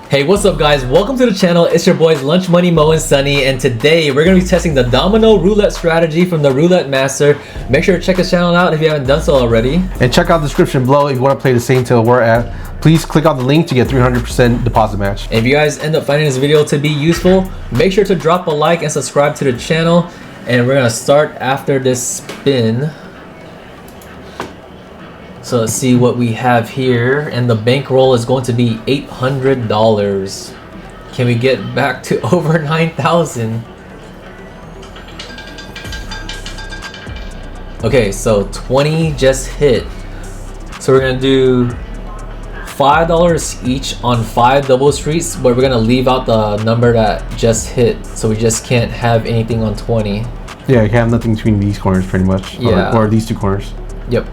Hey, what's up guys? Welcome to the channel. It's your boys LunchMoneyMo and Sunny, and today we're going to be testing the Domino Roulette strategy from the Roulette Master. Make sure to check his channel out if you haven't done so already. And check out the description below if you want to play the same till we're at. Please click on the link to get 300% deposit match. And if you guys end up finding this video to be useful, make sure to drop a like and subscribe to the channel. And we're going to start after this spin. So let's see what we have here, and the bankroll is going to be $800. Can we get back to over 9,000? Okay, so 20 just hit. So we're gonna do $5 each on 5 double streets, but we're gonna leave out the number that just hit, so we just can't have anything on 20. Yeah, you can have nothing between these corners pretty much. Yeah. Or these two corners. Yep.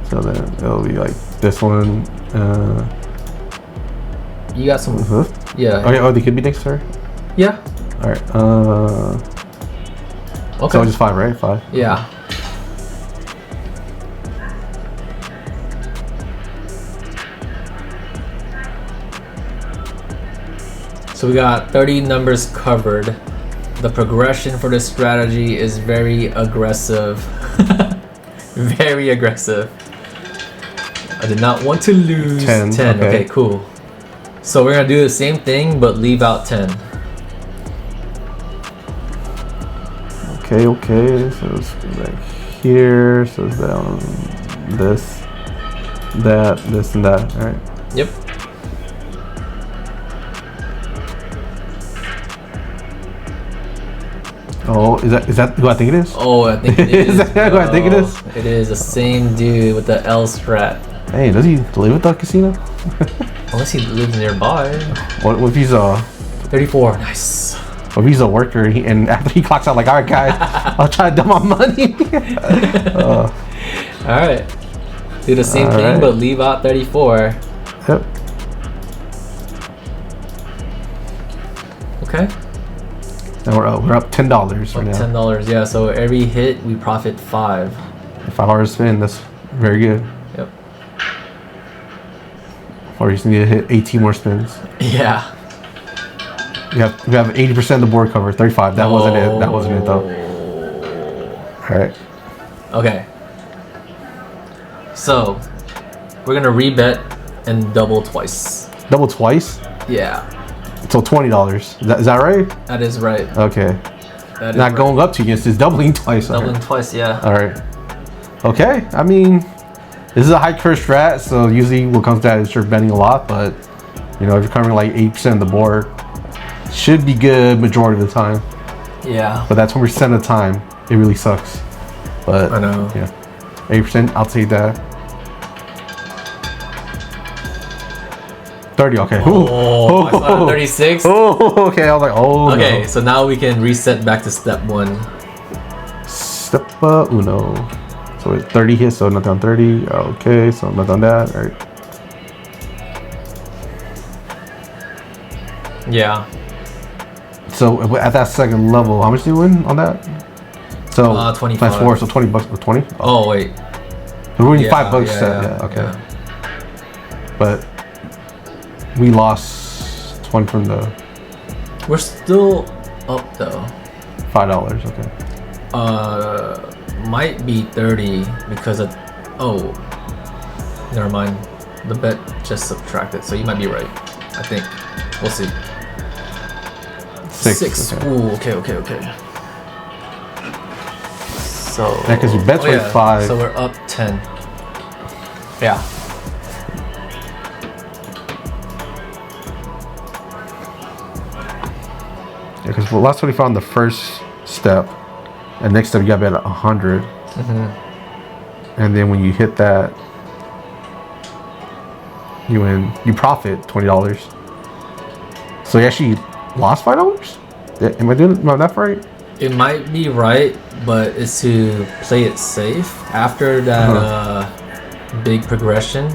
So then it'll be like this one. You got some. Yeah. Oh, they could be next turn. Yeah. All right. Okay. So just 5, right? 5. Yeah. So we got 30 numbers covered. The progression for this strategy is very aggressive. Very aggressive. I did not want to lose 10. Okay, cool. So we're gonna do the same thing, but leave out 10. Okay. So it's like here. So it's down this, that, this, and that. All right. Yep. Oh, is that who I think it is? Oh, I think it is. Is that who I think it is? It is the same dude with the L strat. Hey, does he live at the casino? Unless he lives nearby. What if he's 34. Nice. What if he's a worker and after he clocks out, like, all right, guys, I'll try to dump my money. All right. Do the same thing, but leave out 34. Yep. Okay. And we're up $10 right now. $10, yeah. So every hit we profit 5. $5 spin. That's very good. Yep. Or you just need to hit 18 more spins. Yeah. We have 80% of the board cover. 35. That wasn't it. That wasn't it though. All right. Okay. So we're gonna rebet and double twice. Double twice? Yeah. So $20. Is that right? That is right. Okay. That is not going up to against, it's doubling twice. Doubling twice, yeah. All right. Okay. I mean, this is a high curve strat, so usually what comes to that is you're betting a lot, but you know, if you're covering like 8% of the board, should be good majority of the time. Yeah. But that 20% of the time, it really sucks. But I know. Yeah. 8%, I'll take that. 30, okay. Oh, I saw 36. Oh, okay. I was like, oh. Okay, no. so now we can reset back to step 1. Step uno. So it's 30 hits, so not on 30. Okay, so I'm not on that. All right. Yeah. So at that second level, how much do you win on that? So 25. times 4, so $20 or 20. Oh wait. We're winning $5 set. Yeah. Okay. Yeah. But we lost 20 from the. We're still up though. $5. Okay. Might be 30 because of. Oh. Never mind. The bet just subtracted, so you might be right. I think. We'll see. 6. Okay. Ooh. Okay. So. Yeah, because your bet's worth 5. So we're up 10. Yeah. Yeah, because last 25 on the first step, and next step you got to bet 100. And then when you hit that, you profit $20. So you actually lost $5? Am I doing that right? It might be right, but it's to play it safe after that big progression,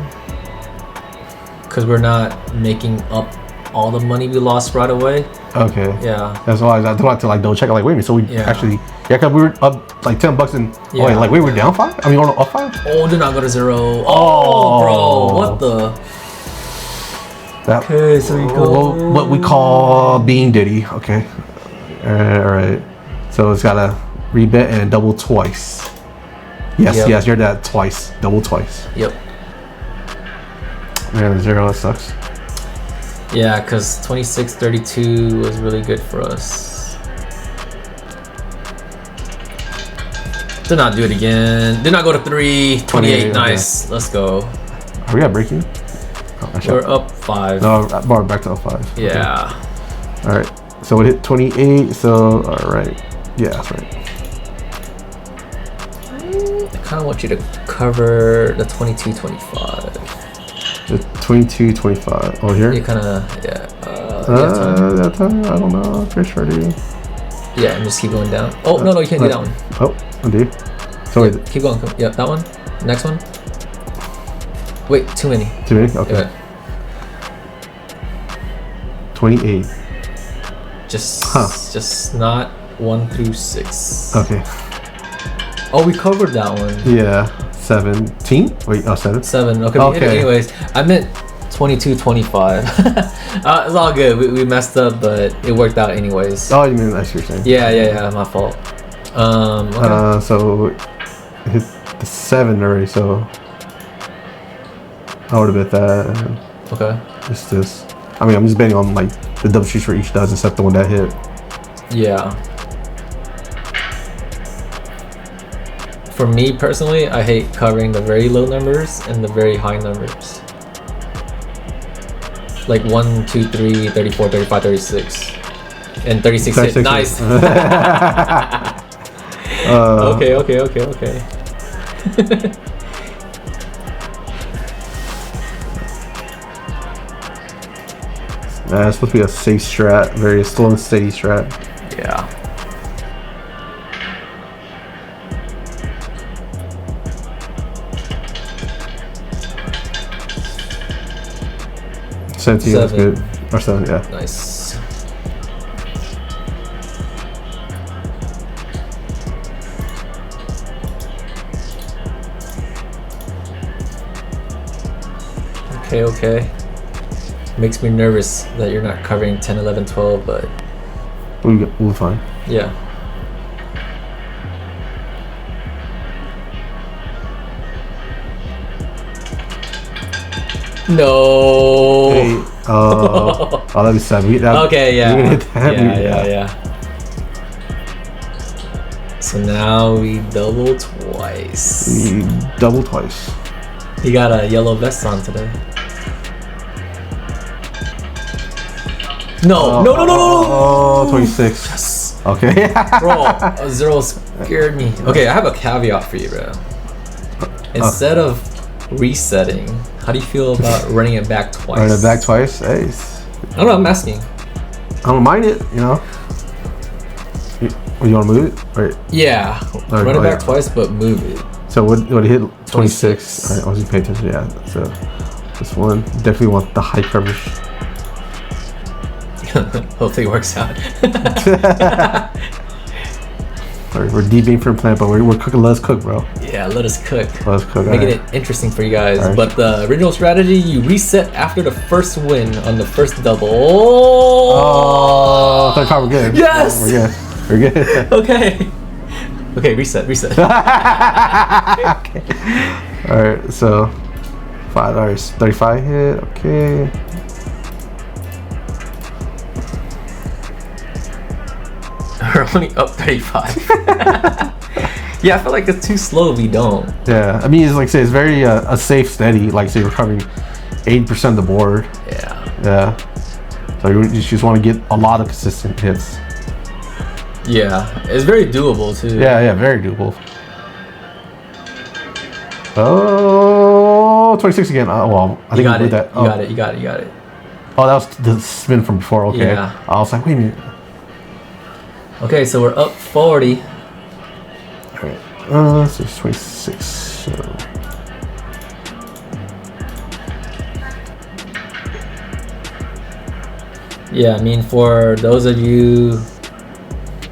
because we're not making up all the money we lost right away. Okay. Yeah. That's why I had to like double check. Like, wait a minute. So we actually, because we were up like $10 and wait, we were down 5. I mean, up 5. Oh, did not go to 0. Oh, bro, what the? Okay, so we go. what we call being Diddy. Okay. All right. So it's got a rebet and double twice. Yes, Yep. yes, you're that twice. Double twice. Yep. Man, the 0, that sucks. Yeah, because 26.32 was really good for us. Did not do it again. Did not go to 3. 28. Nice. Okay. Let's go. Are we at breaking? Oh, we're up 5. No, we're back to 5. Yeah. Okay. All right. So it hit 28. So all right. Yeah, that's right. I kind of want you to cover the 22.25. The 22.25. Oh, here? You kind of, yeah. That time? I don't know. Pretty sure I do. Yeah, and just keep going down. Oh, no, you can't do that one. Oh, I do. So yeah, keep going. Yeah, that one. Next one. Wait, too many. Too many? Okay. Yeah. 28. Just not 1 through 6. Okay. Oh, we covered that one. Yeah. 17? Wait, 7? 7. Okay. Anyways, I meant 22.25. It's all good. We messed up, but it worked out anyways. Oh, you mean that's what you're saying? Yeah. My fault. Okay. So it hit the 7 already. So I would have bet that. Okay. Just this. I mean, I'm just betting on like the double streets for each does except the one that hit. Yeah. For me personally, I hate covering the very low numbers and the very high numbers. Like 1, 2, 3, 34, 35, 36. And 36 hit. Nice. Okay. It's supposed to be a safe strat, very slow and steady strat. Yeah. That's good. Or 7, yeah. Nice. Okay. Makes me nervous that you're not covering 10, 11, 12, but we'll be fine. Yeah. No. Hey, that'd be 7. Okay, yeah. Hit that. Yeah. So now we double twice. Double twice. He got a yellow vest on today. No. Oh, 26. Yes. Okay. Bro, a 0 scared me. Okay, I have a caveat for you, bro. Instead of resetting, how do you feel about running it back twice? Running it back twice? Hey. I don't know, I'm asking. I don't mind it, you know. You want to move it? Right. Yeah. Run it back twice, but move it. So what it hit 26. Alright, I was just paying attention. Yeah. So this one definitely want the high coverage. Hopefully it works out. We're deep from plant, but we're cooking. Let's cook, bro. Yeah, let us cook. Let's cook. Making it interesting for you guys. Right. But the original strategy, you reset after the first win on the first double. Oh, third card, we're good. Yes. We're good. Okay, reset. Okay. All right, so $5. 35 hit. Okay. We're only up 35. Yeah, I feel like it's too slow if we don't. Yeah, I mean, it's like say it's very a safe, steady. Like say you're covering 80% of the board. Yeah. So you just want to get a lot of consistent hits. Yeah, it's very doable too. Yeah, very doable. Oh, 26 again. Well, I think I did that. You got it. Oh, that was the spin from before. Okay. Yeah. I was like, wait a minute. Okay, so we're up 40. Alright. So it's 26. So. Yeah, I mean, for those of you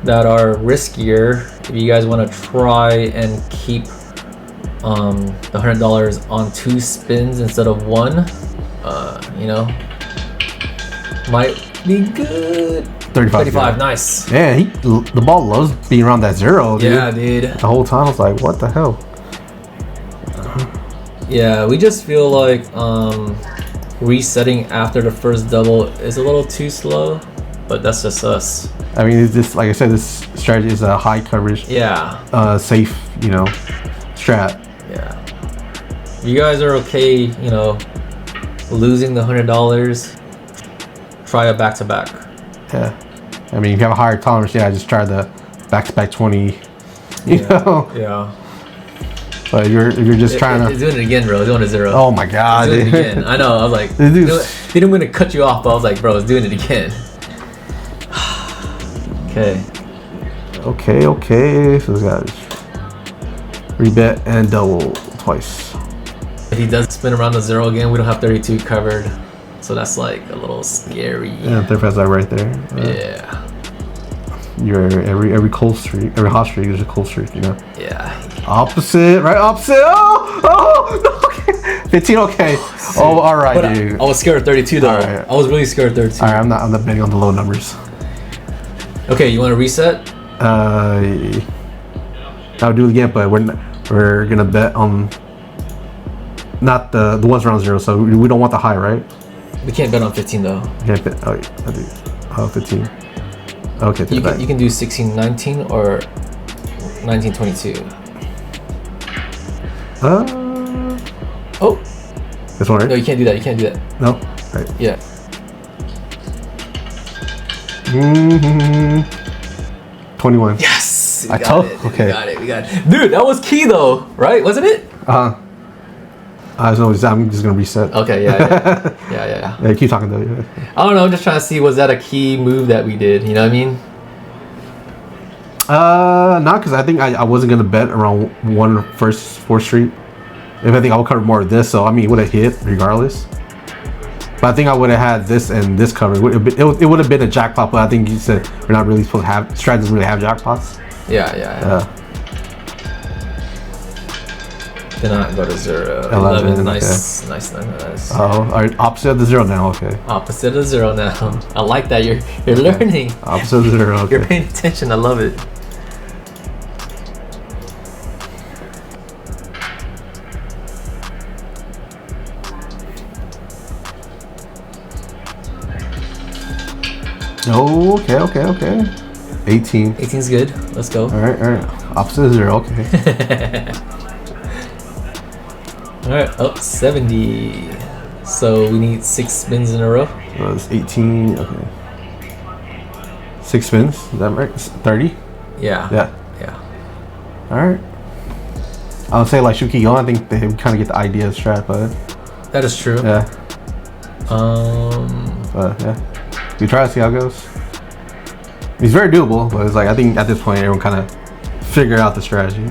that are riskier, if you guys want to try and keep the $100 on 2 spins instead of 1, you know, Might be good. 35. Nice. Yeah, the ball loves being around that 0, dude. Yeah, dude. The whole time I was like, what the hell? Yeah, we just feel like resetting after the first double is a little too slow, but that's just us. I mean, it's just like I said, this strategy is a high coverage, safe, strat. Yeah. You guys are okay, losing the $100. Try a back-to-back. Yeah. I mean, if you have a higher tolerance, just try the back-to-back 20. You know. Yeah. But if you're just trying to. He's doing it again, bro. He's doing a 0. Oh my god. He's doing it again. I know. I was like, he didn't want to cut you off, but I was like, bro, he's doing it again. Okay. So we got rebet and double twice. If he does spin around the 0 again, we don't have 32 covered. So that's like a little scary. Yeah, 35's like right there. Yeah. You're every cold streak, every hot streak is a cold streak, Yeah. Opposite, right? Opposite. Oh, no, okay. 15, okay. Oh, all right, but dude. I was scared of 32 though. Right. I was really scared of 32. All right, I'm not betting on the low numbers. Okay, you want to reset? I'll do it again, but we're gonna bet on not the ones around 0. So we don't want the high, right? We can't bet on 15 though. Can't bet. Oh, I do. 15. Okay. You can do 16-19 or 19-22. Oh. This one, right? No, you can't do that. No. Right. Yeah. 21. Yes. I told. It. Okay. We got it. Dude, that was key though, right? Wasn't it? I'm just gonna reset. Okay. Yeah. Yeah, keep talking though. Yeah. I don't know. I'm just trying to see, was that a key move that we did? You know what I mean? Not because I think I wasn't gonna bet around 4th Street. If I think I would cover more of this, so I mean it would have hit regardless. But I think I would have had this and this covered. It would have been a jackpot, but I think you said we're not really supposed to have strat doesn't really have jackpots. Yeah. Cannot go to 0. 11. Nice. Oh, all right. Opposite of the 0 now. Okay. Opposite of 0 now. I like that. You're learning. Opposite of the 0. Okay. You're paying attention. I love it. Oh, okay. 18. 18's good. Let's go. All right. Opposite of 0. Okay. All right, up 70. So we need 6 spins in a row. So it's 18. Okay. 6 spins. Is that right? 30. Yeah. All right. I would say like should we keep going. I think they kind of get the idea of strat, but that is true. Yeah. But yeah. We try to see how it goes. It's very doable, but it's like I think at this point everyone kind of figure out the strategy.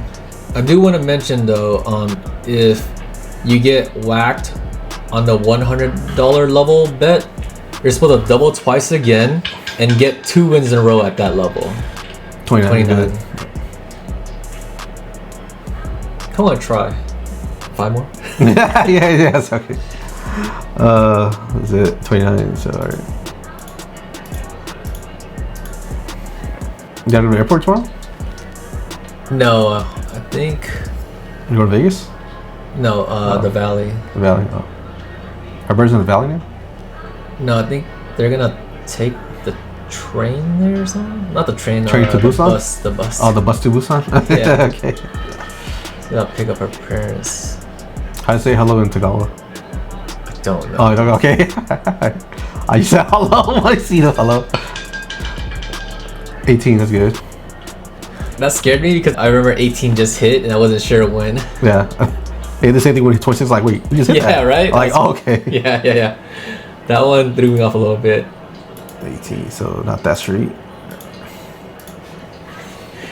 I do want to mention though, if you get whacked on the $100 level bet, you're supposed to double twice again and get 2 wins in a row at that level. 29. Come on, try. 5 more? yeah, it's okay. Is it 29? So, alright. You gotta go to the airport tomorrow? No, I think. You go to Vegas? No, the Valley. The Valley. Oh. Are birds in the Valley now? No, I think they're gonna take the train there or something. Not the train. Train to Busan? The bus. Oh, the bus to Busan. Yeah. Okay. She's gonna pick up her parents. How do you say hello in Tagalog? I don't know. Oh, you don't go. Okay. I said hello. I see the hello. 18. That's good. That scared me because I remember 18 just hit and I wasn't sure when. Yeah. Hey, the same thing when 26. Like, wait, you just hit that. Yeah, right. Like, oh, okay. Yeah. That one threw me off a little bit. 18. So not that street.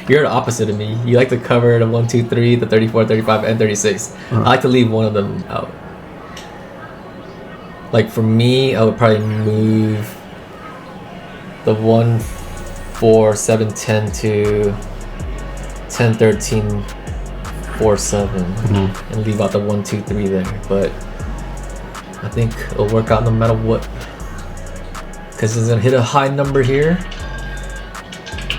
You're the opposite of me. You like to cover the 1, 2, 3, the 34, 35, and 36. I like to leave one of them out. Like for me, I would probably move the 1, 4, 7, 10 to 10, 13, 4, 7, and leave out the 1, 2, 3 there. But I think it'll work out no matter what. Because it's gonna hit a high number here.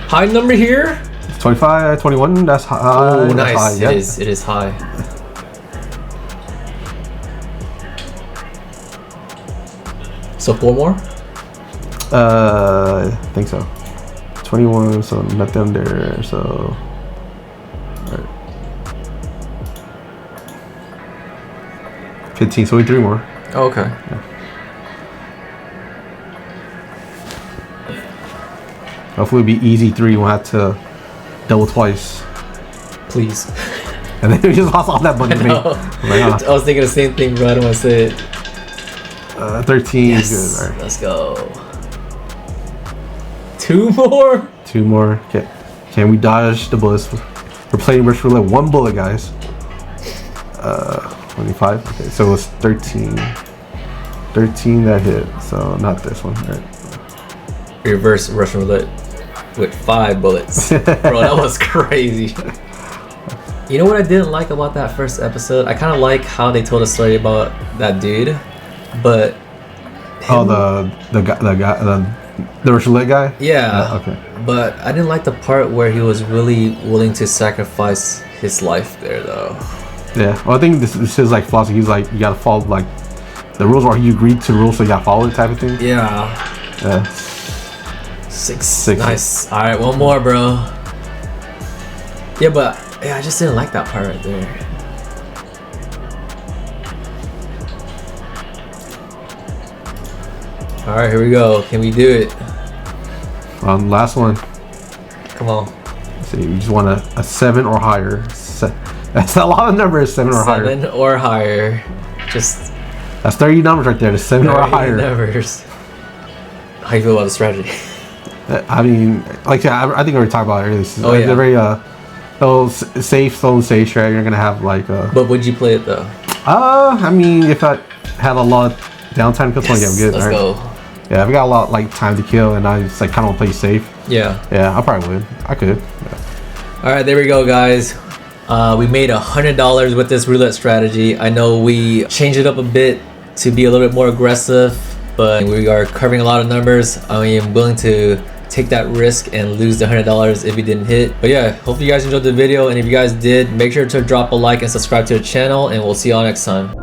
High number here. 25, 21. That's high. Oh, that's nice. high, yeah. It is high. So 4 more? I think so. 21, so nothing there. So. Right. 15, so we 3 more. Oh, okay. Yeah. Hopefully it'll be easy 3. We'll have to double twice. Please. And then we just lost all that money to me. I was thinking the same thing, but I don't want to say it. 13. Yes. Good. All right. Let's go. 2 more. 2 more. Okay. Can we dodge the bullets? We're playing Rush Roulette. 1 bullet, guys. 25. Okay, so it's 13. 13 that hit. So not this one. All right. Reverse Russian roulette with 5 bullets. Bro, that was crazy. You know what I didn't like about that first episode? I kind of like how they told a story about that dude, but Oh, the Russian roulette guy. Yeah. Okay. But I didn't like the part where he was really willing to sacrifice his life there, though. Yeah. Well, I think this is like philosophy. He's like, you gotta follow like the rules, or you agreed to the rules, so you gotta follow it, type of thing. Yeah. Yeah. 6. Nice. All right, 1 more, bro. Yeah, but yeah, I just didn't like that part right there. All right, here we go. Can we do it? Last one. Come on. Let's see, you just want a 7 or higher. That's a lot of numbers. 7 or higher. 7 or higher. Just. That's 30 numbers right there. The 7 or higher. Numbers. How you feel about the strategy? I mean, like I think we were talking about it earlier. This is yeah. very safe, slow and safe strategy. You're gonna have like But would you play it though? I mean, if I had a lot of downtime, because Yes, good. Let's go. Yeah, if I got a lot like time to kill, and I just like kind of play safe. Yeah. Yeah, I probably would. I could. Yeah. All right, there we go, guys. We made $100 with this roulette strategy. I know we changed it up a bit to be a little bit more aggressive, but we are covering a lot of numbers. I am willing to take that risk and lose the $100 if we didn't hit. But yeah, hopefully you guys enjoyed the video, and if you guys did, make sure to drop a like and subscribe to the channel, and we'll see y'all next time.